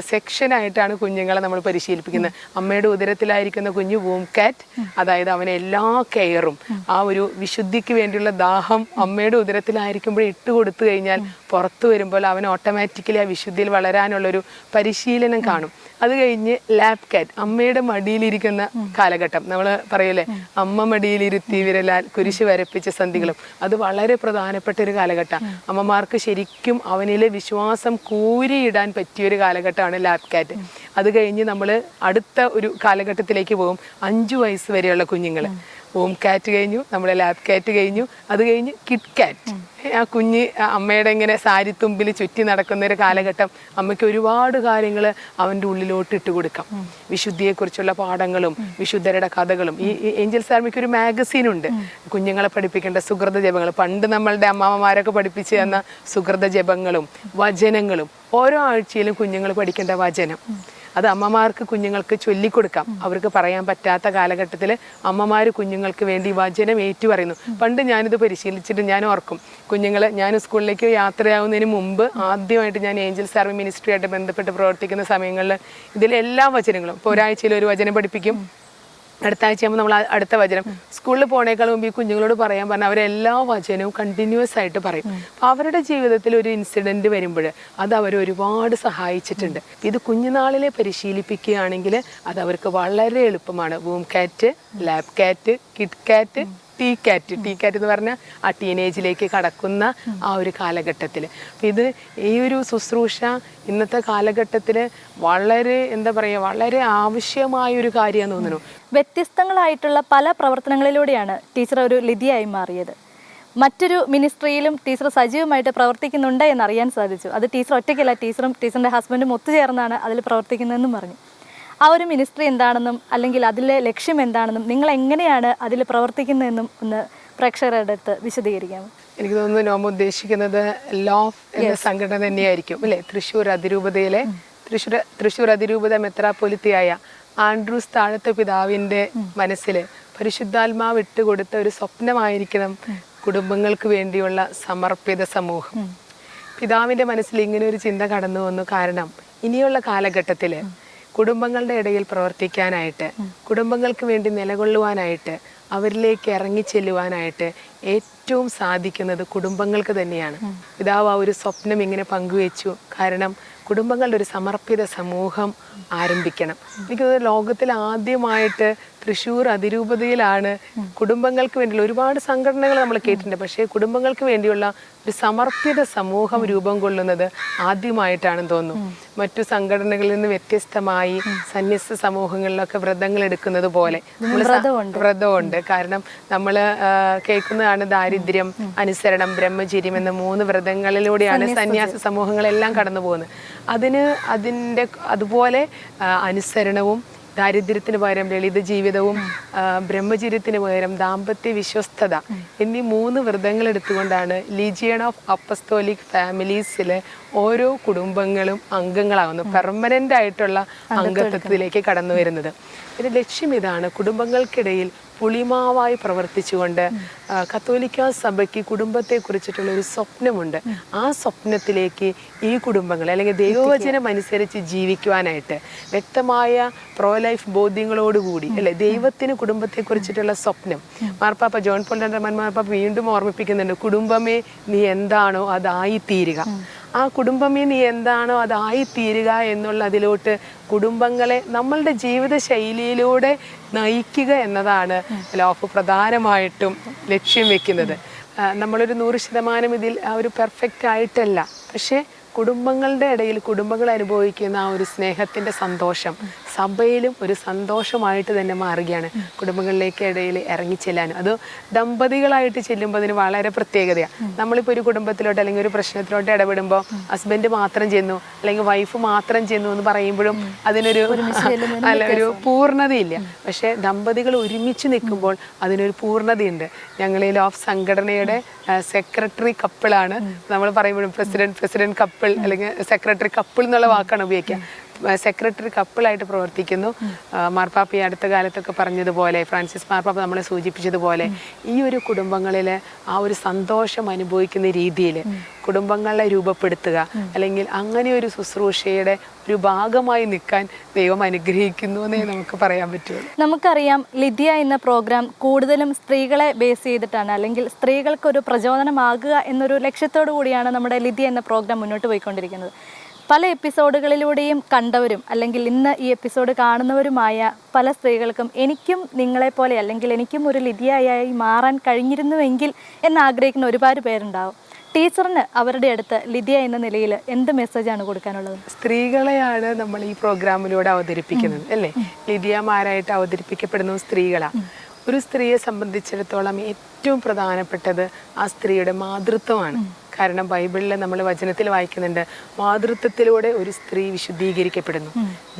സെക്ഷനായിട്ടാണ് കുഞ്ഞുങ്ങളെ നമ്മൾ പരിശീലിപ്പിക്കുന്നത്. അമ്മയുടെ ഉദരത്തിലായിരിക്കുന്ന കുഞ്ഞ് വൂം കാറ്റ്, അതായത് അവന് എല്ലാ കെയറും ആ ഒരു വിശുദ്ധിക്ക് വേണ്ടിയുള്ള ദാഹം അമ്മയുടെ ഉദരത്തിലായിരിക്കുമ്പോൾ ഇട്ട് കൊടുത്തു കഴിഞ്ഞാൽ പുറത്തു വരുമ്പോൾ അവൻ ഓട്ടോമാറ്റിക്കലി ആ വിശുദ്ധിയിൽ വളരാനുള്ളൊരു പരിശീലനം കാണും. അത് കഴിഞ്ഞ് ലാബ് കാറ്റ്, അമ്മയുടെ മടിയിലിരിക്കുന്ന കാലഘട്ടം. നമ്മൾ പറയല്ലേ, അമ്മ മടിയിലിരുത്തി വിരലാൽ കുരിശ് വരപ്പിച്ച സന്ധികളും, അത് വളരെ പ്രധാനപ്പെട്ട ഒരു കാലഘട്ടം. അമ്മമാർക്ക് ശരിക്കും അവനിലെ വിശ്വാസം കൂരിയിടാൻ പറ്റിയൊരു കാലഘട്ടമാണ് ലാബ് കാറ്റ്. അത് കഴിഞ്ഞ് നമ്മൾ അടുത്ത ഒരു കാലഘട്ടത്തിലേക്ക് പോകും, 5 വയസ്സ് വരെയുള്ള കുഞ്ഞുങ്ങൾ. വൂം കാറ്റ് കഴിഞ്ഞു, നമ്മുടെ ലാബ് കാറ്റ് കഴിഞ്ഞു, അത് കഴിഞ്ഞ് കിഡ് കാറ്റ്. ആ കുഞ്ഞ് അമ്മയുടെ ഇങ്ങനെ സാരിത്തുമ്പിൽ ചുറ്റി നടക്കുന്ന ഒരു കാലഘട്ടം. അമ്മയ്ക്ക് ഒരുപാട് കാര്യങ്ങൾ അവൻ്റെ ഉള്ളിലോട്ട് ഇട്ട് കൊടുക്കാം. വിശുദ്ധിയെക്കുറിച്ചുള്ള പാഠങ്ങളും വിശുദ്ധരുടെ കഥകളും. ഈ ഏഞ്ചൽസ് ആർമിക്ക് ഒരു മാഗസീനുണ്ട്, കുഞ്ഞുങ്ങളെ പഠിപ്പിക്കേണ്ട സുഹൃത ജപങ്ങൾ. പണ്ട് നമ്മളുടെ അമ്മാമ്മമാരൊക്കെ പഠിപ്പിച്ച് തന്ന സുഹൃത ജപങ്ങളും വചനങ്ങളും. ഓരോ ആഴ്ചയിലും കുഞ്ഞുങ്ങൾ പഠിക്കേണ്ട വചനം, അത് അമ്മമാർക്ക് കുഞ്ഞുങ്ങൾക്ക് ചൊല്ലിക്കൊടുക്കാം. അവർക്ക് പറയാൻ പറ്റാത്ത കാലഘട്ടത്തിൽ അമ്മമാർ കുഞ്ഞുങ്ങൾക്ക് വേണ്ടി വചനം ഏറ്റു പറയുന്നു. പണ്ട് ഞാനിത് പരിശീലിച്ചിട്ട് ഞാൻ ഓർക്കും, ഞാൻ സ്കൂളിലേക്ക് യാത്രയാവുന്നതിന് മുമ്പ് ആദ്യമായിട്ട് ഞാൻ ഏഞ്ചൽസ് ആർമി മിനിസ്ട്രിയായിട്ട് ബന്ധപ്പെട്ട് പ്രവർത്തിക്കുന്ന സമയങ്ങളിൽ ഇതിലെ എല്ലാ വചനങ്ങളും, ഇപ്പോൾ ഒരാഴ്ചയിൽ ഒരു വചനം പഠിപ്പിക്കും, അടുത്ത ആഴ്ചയാകുമ്പോൾ നമ്മൾ അടുത്ത വചനം. സ്കൂളിൽ പോണേക്കാൾ മുമ്പ് ഈ കുഞ്ഞുങ്ങളോട് പറയാൻ പറഞ്ഞാൽ അവരെല്ലാ വചനവും കണ്ടിന്യൂസ് ആയിട്ട് പറയും. അപ്പോൾ അവരുടെ ജീവിതത്തിൽ ഒരു ഇൻസിഡൻറ്റ് വരുമ്പോൾ അത് അവരെ ഒരുപാട് സഹായിച്ചിട്ടുണ്ട്. ഇത് കുഞ്ഞുനാളിലെ പരിശീലിപ്പിക്കുകയാണെങ്കിൽ അത് അവർക്ക് വളരെ എളുപ്പമാണ്. വൂം കാറ്റ്, ലാബ് കാറ്റ്, കിഡ് കാറ്റ്, ടീ കാറ്റ് എന്ന് പറഞ്ഞാൽ ആ ടീനേജിലേക്ക് കടക്കുന്ന ആ ഒരു കാലഘട്ടത്തിൽ. ഇത് ഈ ഒരു ശുശ്രൂഷ ഇന്നത്തെ കാലഘട്ടത്തിൽ വളരെ വളരെ ആവശ്യമായൊരു കാര്യമാണെന്ന് തോന്നുന്നു. വ്യത്യസ്തങ്ങളായിട്ടുള്ള പല പ്രവർത്തനങ്ങളിലൂടെയാണ് ടീച്ചർ ഒരു ലിതിയായി മാറിയത്. മറ്റൊരു മിനിസ്ട്രിയിലും ടീച്ചർ സജീവമായിട്ട് പ്രവർത്തിക്കുന്നുണ്ട് എന്നറിയാൻ സാധിച്ചു. അത് ടീച്ചർ ഒറ്റയ്ക്കല്ല, ടീച്ചറും ടീച്ചറിൻ്റെ ഹസ്ബൻഡും ഒത്തുചേർന്നാണ് അതിൽ പ്രവർത്തിക്കുന്നതെന്നും പറഞ്ഞു. ആ ഒരു മിനിസ്ട്രി എന്താണെന്നും അല്ലെങ്കിൽ അതിലെ ലക്ഷ്യം എന്താണെന്നും നിങ്ങൾ എങ്ങനെയാണ് അതിൽ പ്രവർത്തിക്കുന്നതെന്നും ഒന്ന് പ്രേക്ഷകരുടെ അടുത്ത് വിശദീകരിക്കാമോ? എനിക്ക് തോന്നുന്നു നോം ഉദ്ദേശിക്കുന്നത് ലോഫ് എന്ന സംഘടന തന്നെയായിരിക്കും അല്ലേ? തൃശ്ശൂർ അതിരൂപത മെത്രാപ്പൊലിത്തയായ ആൻഡ്രൂസ് താഴത്തെ പിതാവിൻ്റെ മനസ്സിൽ പരിശുദ്ധാത്മാവ് ഇട്ടുകൊടുത്ത ഒരു സ്വപ്നമായിരിക്കണം കുടുംബങ്ങൾക്ക് വേണ്ടിയുള്ള സമർപ്പിത സമൂഹം. പിതാവിൻ്റെ മനസ്സിൽ ഇങ്ങനെ ഒരു ചിന്ത കടന്നു വന്നു. കാരണം ഇനിയുള്ള കാലഘട്ടത്തിൽ കുടുംബങ്ങളുടെ ഇടയിൽ പ്രവർത്തിക്കാനായിട്ട്, കുടുംബങ്ങൾക്ക് വേണ്ടി നിലകൊള്ളുവാനായിട്ട്, അവരിലേക്ക് ഇറങ്ങിച്ചെല്ലുവാനായിട്ട് ഏറ്റവും സാധിക്കുന്നത് കുടുംബങ്ങൾക്ക് തന്നെയാണ്. പിതാവ് ആ ഒരു സ്വപ്നം ഇങ്ങനെ പങ്കുവെച്ചു. കാരണം കുടുംബങ്ങളുടെ ഒരു സമർപ്പിത സമൂഹം ആരംഭിക്കണം. എനിക്ക് തോന്നുന്നു ലോകത്തിൽ ആദ്യമായിട്ട് തൃശ്ശൂർ അതിരൂപതയിലാണ് കുടുംബങ്ങൾക്ക് വേണ്ടിയുള്ള ഒരുപാട് സംഘടനകൾ നമ്മൾ കേട്ടിട്ടുണ്ട്, പക്ഷേ കുടുംബങ്ങൾക്ക് വേണ്ടിയുള്ള ഒരു സമർപ്പിത സമൂഹം രൂപം കൊള്ളുന്നത് ആദ്യമായിട്ടാണെന്ന് തോന്നുന്നു. മറ്റു സംഘടനകളിൽ നിന്ന് വ്യത്യസ്തമായി സന്യസ്ത സമൂഹങ്ങളിലൊക്കെ വ്രതങ്ങൾ എടുക്കുന്നത് പോലെ വ്രതമുണ്ട്. കാരണം നമ്മൾ കേൾക്കുന്നതാണ് ദാരിദ്ര്യം, അനുസരണം, ബ്രഹ്മചര്യം എന്ന 3 വ്രതങ്ങളിലൂടെയാണ് സന്യാസ സമൂഹങ്ങളെല്ലാം കടന്നു പോകുന്നത്. അതുപോലെ അനുസരണവും, ദാരിദ്ര്യത്തിന് പകരം ലളിത ജീവിതവും, ബ്രഹ്മചര്യത്തിന് പകരം ദാമ്പത്യ വിശ്വസ്തത എന്നീ 3 വ്രതങ്ങൾ എടുത്തുകൊണ്ടാണ് ലീജിയൺ ഓഫ് അപ്പസ്തോലിക് ഫാമിലീസിലെ ഓരോ കുടുംബങ്ങളും അംഗങ്ങളാകുന്നു, പെർമനൻ്റ് ആയിട്ടുള്ള അംഗത്വത്തിലേക്ക് കടന്നു വരുന്നത്. ഇതിന്റെ ലക്ഷ്യം ഇതാണ്: കുടുംബങ്ങൾക്കിടയിൽ പുളിമാവായി പ്രവർത്തിച്ചുകൊണ്ട് കത്തോലിക്ക സഭയ്ക്ക് കുടുംബത്തെ കുറിച്ചിട്ടുള്ള ഒരു സ്വപ്നമുണ്ട്. ആ സ്വപ്നത്തിലേക്ക് ഈ കുടുംബങ്ങൾ അല്ലെങ്കിൽ ദൈവവചനം അനുസരിച്ച് ജീവിക്കുവാനായിട്ട് വ്യക്തമായ പ്രോ ലൈഫ് ബോധ്യങ്ങളോടുകൂടി അല്ലെ, ദൈവത്തിന് കുടുംബത്തെ കുറിച്ചിട്ടുള്ള സ്വപ്നം മാർപ്പാപ്പ ജോൺ പോൾ രണ്ടാമൻ മാർപ്പാപ്പ വീണ്ടും ഓർമ്മിപ്പിക്കുന്നുണ്ട്. കുടുംബമേ നീ എന്താണോ അതായിത്തീരുക. ആ കുടുംബമേ നീ എന്താണോ അതായിത്തീരുക എന്നുള്ള അതിലോട്ട് കുടുംബങ്ങളെ നമ്മളുടെ ജീവിത ശൈലിയിലൂടെ നയിക്കുക എന്നതാണ് ലോഫ് പ്രധാനമായിട്ടും ലക്ഷ്യം വെക്കുന്നത്. നമ്മളൊരു 100% ഇതിൽ ഒരു പെർഫെക്റ്റ് ആയിട്ടല്ല, പക്ഷേ കുടുംബങ്ങളുടെ ഇടയിൽ കുടുംബങ്ങൾ അനുഭവിക്കുന്ന ആ ഒരു സ്നേഹത്തിൻ്റെ സന്തോഷം സഭയിലും ഒരു സന്തോഷമായിട്ട് തന്നെ മാറുകയാണ്. കുടുംബങ്ങളിലേക്ക് ഇടയിൽ ഇറങ്ങിച്ചെല്ലാനും അത് ദമ്പതികളായിട്ട് ചെല്ലുമ്പോൾ അതിന് വളരെ പ്രത്യേകതയാണ്. നമ്മളിപ്പോൾ ഒരു കുടുംബത്തിലോട്ട് അല്ലെങ്കിൽ ഒരു പ്രശ്നത്തിലോട്ട് ഇടപെടുമ്പോൾ ഹസ്ബൻഡ് മാത്രം ചെന്നു അല്ലെങ്കിൽ വൈഫ് മാത്രം ചെന്നു എന്ന് പറയുമ്പോഴും അതിനൊരു ഒരു പൂർണ്ണതയില്ല. പക്ഷേ ദമ്പതികൾ ഒരുമിച്ച് നിൽക്കുമ്പോൾ അതിനൊരു പൂർണ്ണതയുണ്ട്. ഞങ്ങൾ ഈ ലോഫ് സംഘടനയുടെ സെക്രട്ടറി കപ്പിളാണ്. നമ്മൾ പറയുമ്പോഴും പ്രസിഡന്റ് കപ്പിൾ അല്ലെങ്കിൽ സെക്രട്ടറി കപ്പിൾ എന്നുള്ള വാക്കാണ് ഉപയോഗിക്കുക. സെക്രട്ടറി കപ്പിളായിട്ട് പ്രവർത്തിക്കുന്നു. മാർപ്പാപ്പ ഈ അടുത്ത കാലത്തൊക്കെ പറഞ്ഞതുപോലെ, ഫ്രാൻസിസ് മാർപ്പാപ്പ നമ്മളെ സൂചിപ്പിച്ചതുപോലെ, ഈ ഒരു കുടുംബങ്ങളിൽ ആ ഒരു സന്തോഷം അനുഭവിക്കുന്ന രീതിയിൽ കുടുംബങ്ങളെ രൂപപ്പെടുത്തുക അല്ലെങ്കിൽ അങ്ങനെ ഒരു ശുശ്രൂഷയുടെ ഒരു ഭാഗമായി നിൽക്കാൻ ദൈവം അനുഗ്രഹിക്കുന്നു എന്നേ നമുക്ക് പറയാൻ പറ്റുള്ളൂ. നമുക്കറിയാം, ലിദിയ എന്ന പ്രോഗ്രാം കൂടുതലും സ്ത്രീകളെ ബേസ് ചെയ്തിട്ടാണ്, അല്ലെങ്കിൽ സ്ത്രീകൾക്കൊരു പ്രചോദനമാകുക എന്നൊരു ലക്ഷ്യത്തോടു കൂടിയാണ് നമ്മുടെ ലിദിയ എന്ന പ്രോഗ്രാം മുന്നോട്ട് പോയിക്കൊണ്ടിരിക്കുന്നത്. പല എപ്പിസോഡുകളിലൂടെയും കണ്ടവരും അല്ലെങ്കിൽ ഇന്ന് ഈ എപ്പിസോഡ് കാണുന്നവരുമായ പല സ്ത്രീകൾക്കും എനിക്കും നിങ്ങളെപ്പോലെ അല്ലെങ്കിൽ എനിക്കും ഒരു ലിദിയയായി മാറാൻ കഴിഞ്ഞിരുന്നുവെങ്കിൽ എന്നാഗ്രഹിക്കുന്ന ഒരുപാട് പേരുണ്ടാവും. ടീച്ചറിന് അവരുടെ അടുത്ത് ലിദിയ എന്ന നിലയിൽ എന്ത് മെസ്സേജാണ് കൊടുക്കാനുള്ളത്? സ്ത്രീകളെയാണ് നമ്മൾ ഈ പ്രോഗ്രാമിലൂടെ അവതരിപ്പിക്കുന്നത് അല്ലേ? ലിദിയമാരായിട്ട് അവതരിപ്പിക്കപ്പെടുന്ന സ്ത്രീകളാണ്. ഒരു സ്ത്രീയെ സംബന്ധിച്ചിടത്തോളം ഏറ്റവും പ്രധാനപ്പെട്ടത് ആ സ്ത്രീയുടെ മാതൃത്വമാണ്. കാരണം ബൈബിളിൽ നമ്മൾ വചനത്തിൽ വായിക്കുന്നുണ്ട്, മാതൃത്വത്തിലൂടെ ഒരു സ്ത്രീ വിശുദ്ധീകരിക്കപ്പെടുന്നു.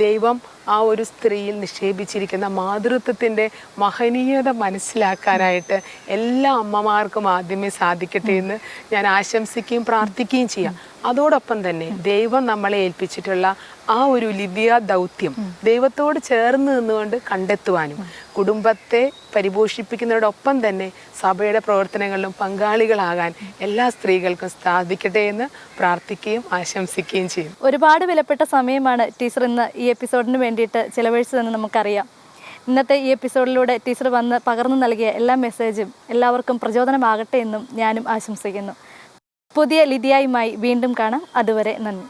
ദൈവം ആ ഒരു സ്ത്രീയിൽ നിക്ഷേപിച്ചിരിക്കുന്ന മാതൃത്വത്തിൻ്റെ മഹനീയത മനസ്സിലാക്കാനായിട്ട് എല്ലാ അമ്മമാർക്കും ആദ്യമേ സാധിക്കട്ടെ എന്ന് ഞാൻ ആശംസിക്കുകയും പ്രാർത്ഥിക്കുകയും ചെയ്യാം. അതോടൊപ്പം തന്നെ ദൈവം നമ്മളെ ഏൽപ്പിച്ചിട്ടുള്ള ആ ഒരു ലിദിയ ദൗത്യം ദൈവത്തോട് ചേർന്ന് നിന്നുകൊണ്ട് കണ്ടെത്തുവാനും കുടുംബത്തെ പരിപോഷിപ്പിക്കുന്നതോടൊപ്പം തന്നെ സഭയുടെ പ്രവർത്തനങ്ങളിലും പങ്കാളികളാകാൻ എല്ലാ സ്ത്രീകൾക്കും സാധിക്കട്ടെ എന്ന് പ്രാർത്ഥിക്കുകയും ആശംസിക്കുകയും ചെയ്യും. ഒരുപാട് വിലപ്പെട്ട സമയമാണ് ടീച്ചർ ഇന്ന് ഈ എപ്പിസോഡിന് വേണ്ടിയിട്ട് ചിലവഴിച്ചതെന്ന് നമുക്കറിയാം. ഇന്നത്തെ ഈ എപ്പിസോഡിലൂടെ ടീച്ചർ വന്ന് പകർന്നു നൽകിയ എല്ലാ മെസ്സേജും എല്ലാവർക്കും പ്രചോദനമാകട്ടെ എന്നും ഞാനും ആശംസിക്കുന്നു. പുതിയ ലിദിയയുമായി വീണ്ടും കാണാം. അതുവരെ നന്ദി.